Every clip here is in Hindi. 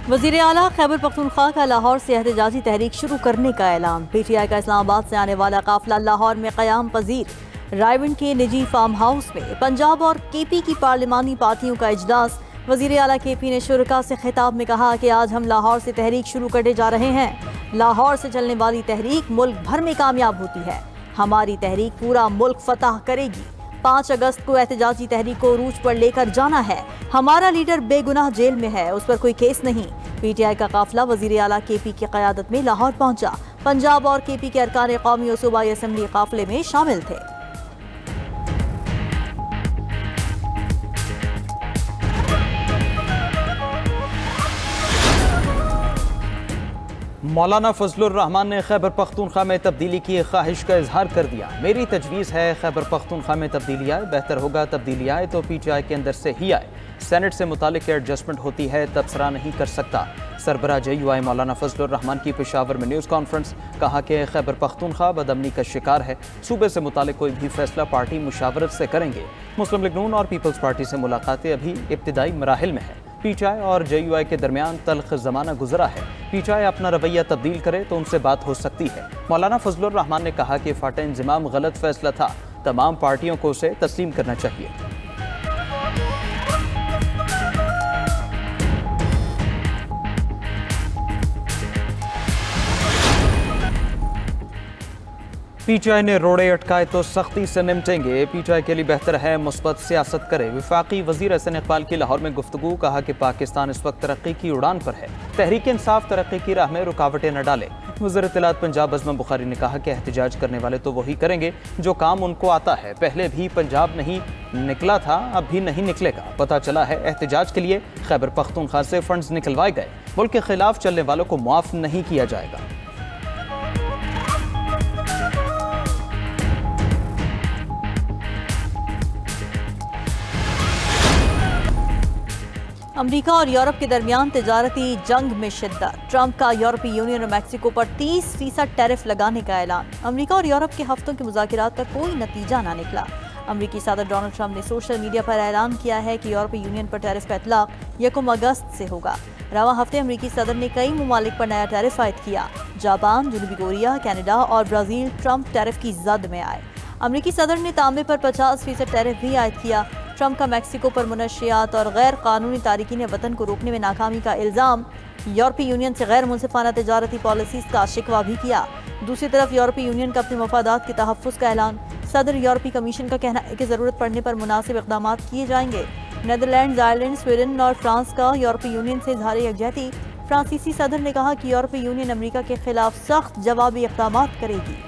वज़ीर आला खैबर पख्तूनख्वा का लाहौर से एहतजाजी तहरीक शुरू करने का ऐलान। PTI का इस्लामाबाद से आने वाला काफिला लाहौर में क़याम पजीर। रायविंड के निजी फार्म हाउस में पंजाब और KP की पार्लिमानी पार्टियों का इजलास। वज़ीर आला KP ने शुरका से खिताब में कहा कि आज हम लाहौर से तहरीक शुरू करने जा रहे हैं। लाहौर से चलने वाली तहरीक मुल्क भर में कामयाब होती है। हमारी तहरीक पूरा मुल्क फतह करेगी। 5 अगस्त को एहतजाजी तहरीक को उरूज पर लेकर जाना है। हमारा लीडर बेगुनाह जेल में है, उस पर कोई केस नहीं। PTI का काफिला वज़ीर आला KP की क़यादत में लाहौर पहुंचा। पंजाब और KP के अरकान कौमी और सूबाई असम्बली काफिले में शामिल थे। मौलाना फजलुर रहमान ने खैबर पख्तूनख्वा में तब्दीली की ख्वाहिश का इजहार कर दिया। मेरी तजवीज़ है खैबर पख्तूनख्वा में तब्दीली आए, बेहतर होगा तब्दीली आए तो PTI के अंदर से ही आए। सेनेट से मुतालिक एडजस्टमेंट होती है, तबसरा नहीं कर सकता। सरबराह JUI मौलाना फजलुर रहमान की पेशावर में न्यूज़ कॉन्फ्रेंस। कहा कि खैबर पख्तूनख्वा बदअमनी का शिकार है। सूबे से मुतालिक कोई भी फैसला पार्टी मुशावरत से करेंगे। मुस्लिम लीग नून और पीपल्स पार्टी से मुलाकातें अभी इब्तिदाई मराहिल में है। PTI और JUI के दरमियान तल्ख ज़माना गुजरा है। PTI अपना रवैया तब्दील करे तो उनसे बात हो सकती है। मौलाना फजलुर रहमान ने कहा कि फाटे इंज़माम गलत फैसला था, तमाम पार्टियों को उसे तस्लीम करना चाहिए। PTI ने रोड़े अटकाए तो सख्ती से निपटेंगे। PTI के लिए बेहतर है मुस्बत सियासत करे। वफाकी वजीर एहसन इकबाल की लाहौर में गुफ्तगू। कहा कि पाकिस्तान इस वक्त तरक्की की उड़ान पर है। तहरीक इंसाफ तरक्की की राह में रुकावटें न डाले। वज़ीर इत्तलात पंजाब अज़म बुखारी ने कहा कि एहतजाज करने वाले तो वही करेंगे जो काम उनको आता है। पहले भी पंजाब नहीं निकला था, अब भी नहीं निकलेगा। पता चला है एहतजाज के लिए खैबर पख्तूनख्वा से फंड्स निकलवाए गए। मुल्क के खिलाफ चलने वालों को मुआफ नहीं किया जाएगा। अमेरिका और यूरोप के दरमियान तिजारती जंग में शिद्दत। ट्रंप का यूरोपीय यूनियन और मैक्सिको पर 30% टैरिफ लगाने का ऐलान। अमेरिका और यूरोप के हफ्तों के मुज़ाकरात का कोई नतीजा ना निकला। अमेरिकी सदर डोनाल्ड ट्रंप ने सोशल मीडिया पर ऐलान किया है कि यूरोपीय यूनियन पर टैरिफ का इतलाक 1 अगस्त से होगा। रवां हफ्ते अमेरिकी सदर ने कई ममालिक पर नया टैरिफ आयद किया। जापान, जनूबी कोरिया, कनाडा और ब्राज़ील ट्रंप टैरिफ की जद में आए। अमेरिकी सदर ने तांबे पर 50% टैरिफ भी आयद किया। ट्रंप का मैक्सिको पर मुनशियात और गैर कानूनी तारिकीन वतन को रोकने में नाकामी का इल्ज़ाम। यूरोपीय यूनियन से गैर मुनसिफाना तिजारती पॉलिसीज़ का शिकवा भी किया। दूसरी तरफ यूरोपीय यूनियन का अपने मफादात के तहफ़्फ़ुज़ का ऐलान। सदर यूरोपीय कमीशन का कहना है कि ज़रूरत पड़ने पर मुनासिब इक़दाम किए जाएंगे। नीदरलैंड, आयरलैंड, स्वीडन और फ्रांस का यूरोपीय यूनियन से इज़हार यकजहती। फ्रांसीसी सदर ने कहा कि यूरोपीय यूनियन अमेरिका के खिलाफ सख्त जवाबी इक़दाम करेगी।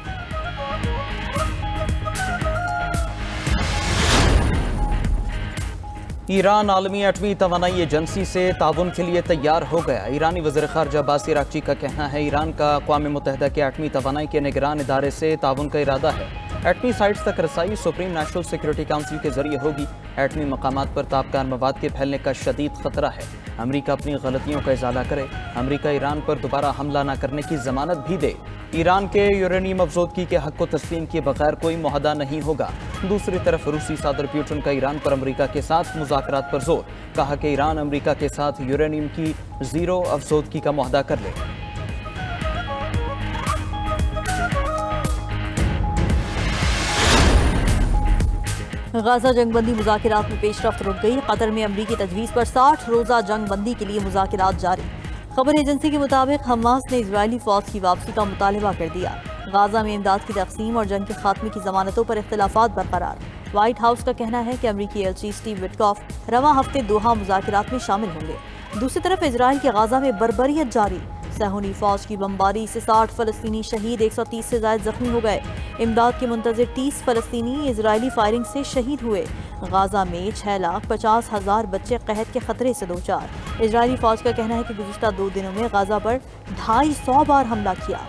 ईरान आलमी एटमी तवानाई एजेंसी से ताउन के लिए तैयार हो गया। ईरानी वज़ीर ख़ारजा अब्बास अराग़ची का कहना है ईरान का अक़वाम मुत्तहिदा के एटमी तवानाई के निगरान इदारे से ताउन का इरादा है। एटमी साइट्स तक रसाई सुप्रीम नेशनल सिक्योरिटी काउंसिल के जरिए होगी। एटमी मकामात पर ताबकार मवाद के फैलने का शदीद खतरा है। अमेरिका अपनी गलतियों का इजाला करे। अमेरिका ईरान पर दोबारा हमला न करने की जमानत भी दे। ईरान के यूरेनियम अफजोदगी के हक को तस्लीम किए बगैर कोई मुआहदा नहीं होगा। दूसरी तरफ रूसी सदर पुतिन का ईरान पर अमेरिका के साथ मुज़ाकरात पर जोर। कहा कि ईरान अमेरिका के साथ यूरेनियम की ज़ीरो अफजोदगी का मुआहदा कर ले। गाजा जंगबंदी मुज़ाकरात में पेशरफ्त रुक गई। कतर में अमरीकी तजवीज़ पर 60 रोज़ा जंगबंदी के लिए मुज़ाकरात जारी। खबर एजेंसी के मुताबिक हमास ने इजरायली फौज की वापसी का मुतालबा कर दिया। गाजा में इमदाद की तकसीम और जंग के खात्मे की जमानतों पर इख्तिलाफात बरकरार। व्हाइट हाउस का कहना है कि अमरीकी एलची स्टीव विटकॉफ रवां हफ्ते दोहा मुज़ाकरात में शामिल होंगे। दूसरी तरफ इजराइल के गाजा में बर्बरियत जारी। सहूनी फौज की बमबारी से 60 फलस्तीनी शहीद, 130 से ज़ायद जख्मी हो गए। इमदाद के मुंतज़िर 30 फलस्तीनी इजरायली फायरिंग से शहीद हुए। गाजा में 6,50,000 बच्चे कहत के खतरे से दोचार। इजरायली फौज का कहना है कि गुज़िश्ता 2 दिनों में गाजा पर 250 बार हमला किया।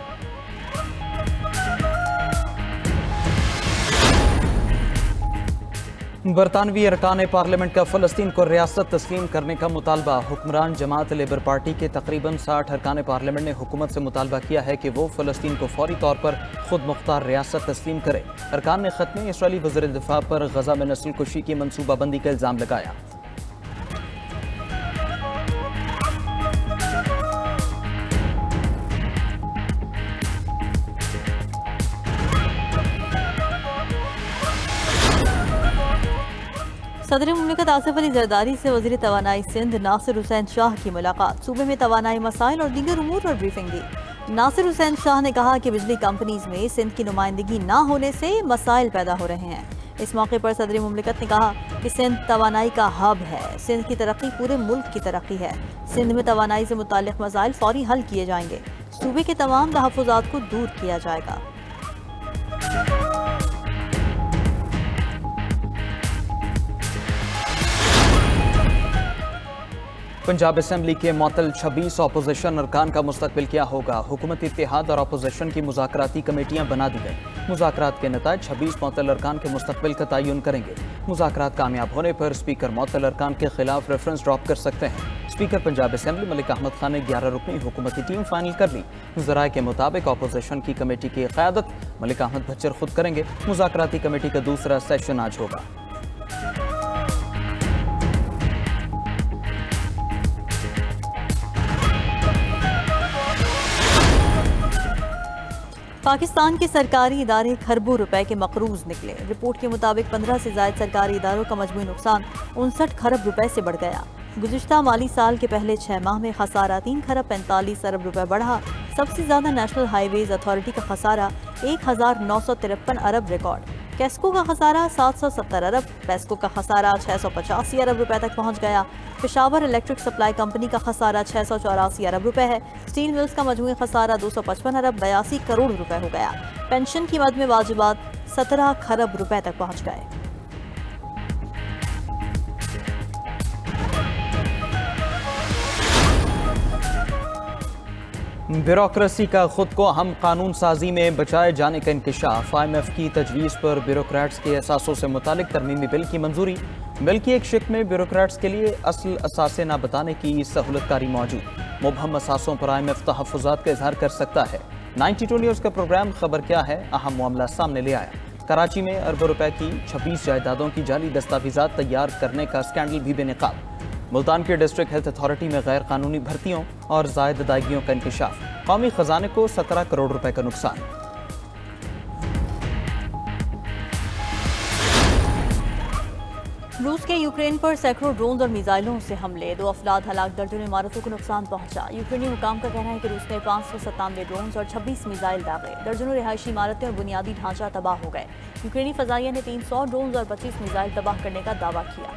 बरतानवी अरकान पार्लियामेंट का फ़लस्तीन को रियासत तस्लीम करने का मुतालबा। हुक्मरान जमात लेबर पार्टी के तकरीबन 60 अरकान पार्लियामेंट ने हुकूमत से मुतालबा किया है कि वो फ़लस्तीन को फौरी तौर पर खुद मुख्तार रियासत तस्लीम करे। अरकान ने ख़त में इसराइली वज़ीर दिफा पर गजा में नस्ल कुशी की मनसूबाबंदी का इल्ज़ाम लगाया। सदर मुमलिकत आसिफ अली जरदारी से वज़ीर तवानाई सिंध नासिर हुसैन शाह की मुलाकात। सूबे में तवानाई मसाइल और दीगर उमूर पर ब्रीफिंग दी। नासिर हुसैन शाह ने कहा कि बिजली कंपनीज में सिंध की नुमाइंदगी ना होने से मसाइल पैदा हो रहे हैं। इस मौके पर सदर मुमलिकत ने कहा कि सिंध तवानाई का हब है। सिंध की तरक्की पूरे मुल्क की तरक्की है। सिंध में तवानाई से मुताल्लिक मसाइल फौरी हल किए जाएंगे। सूबे के तमाम तहफ़्फ़ुज़ात को दूर किया जाएगा। पंजाब असम्बली के मुअत्तल 26 अपोजिशन अरकान का मुस्तकबिल क्या होगा। हुकूमती इत्तेहाद और अपोजिशन की मुज़ाकराती कमेटियां बना दी गई। मुज़ाकरात के नताइज 26 मुअत्तल अरकान के मुस्तकबिल का तयन करेंगे। मुज़ाकरात कामयाब होने पर स्पीकर मुअत्तल अरकान के खिलाफ रेफरेंस ड्रॉप कर सकते हैं। स्पीकर पंजाब असम्बली मलिक अहमद खान ने 11 रुकनी हुकूमती टीम फाइनल कर ली। ज़राए के मुताबिक अपोजिशन की कमेटी की क़यादत मलिक अहमद भच्चर खुद करेंगे। मुज़ाकराती कमेटी का दूसरा सेशन आज होगा। पाकिस्तान के सरकारी इदारे खरबों रुपए के मकरूज निकले। रिपोर्ट के मुताबिक 15 से ज़ायद सरकारी इदारों का मजमूई नुकसान 59 खरब रुपए से बढ़ गया। गुज़िश्ता माली साल के पहले 6 माह में खसारा 3 खरब 45 अरब रुपए बढ़ा। सबसे ज़्यादा नेशनल हाईवेज अथॉरिटी का खसारा 1953 अरब रिकॉर्ड। कैस्को का खसारा 770 अरब, पेस्को का खसारा 685 अरब रुपए तक पहुंच गया। पेशावर इलेक्ट्रिक सप्लाई कंपनी का खसारा 684 अरब रुपए है। स्टील मिल्स का मजमूई खसारा 255 अरब 82 करोड़ रुपए हो गया। पेंशन की मद में वाजिबात 17 खरब रुपए तक पहुंच गए। ब्यूरोक्रेसी का खुद को हम कानून साजी में बचाए जाने का इंकशाफ। IMF की तजवीज़ पर ब्यूरोक्रेट्स के एहसासों से मुतालिक तरमीमी बिल की मंजूरी। बिल की एक शिक में ब्यूरोक्रेट्स के लिए असल असासे न बताने की सहूलतकारी मौजूद। मुबहम असासों पर IMF तहफ़्फ़ुज़ात का इजहार कर सकता है। 92 न्यूज़ का प्रोग्राम खबर क्या है अहम मामला सामने ले आया। कराची में अरबों रुपए की 26 जायदादों की जाली दस्तावेज़ात तैयार करने का स्कैंडल भी बेनकाब। मुल्तान की डिस्ट्रिक्ट हेल्थ अथॉरिटी में गैर कानूनी भर्तियों और जायद अदायगियों का इंकशाफ। कौमी खजाने को 17 करोड़ रुपए का नुकसान। रूस के यूक्रेन पर सैकड़ों ड्रोन और मिसाइलों से हमले। 2 अफराद हलाक, दर्जनों इमारतों को नुकसान पहुंचा। यूक्रेनी हुकाम का कहना है कि रूस ने 597 ड्रोन और 26 मिसाइल दागे। दर्जनों रिहायशी इमारतें और बुनियादी ढांचा तबाह हो गए। यूक्रेनी फजाइया ने 300 ड्रोन और 25 मिसाइल तबाह करने का दावा किया।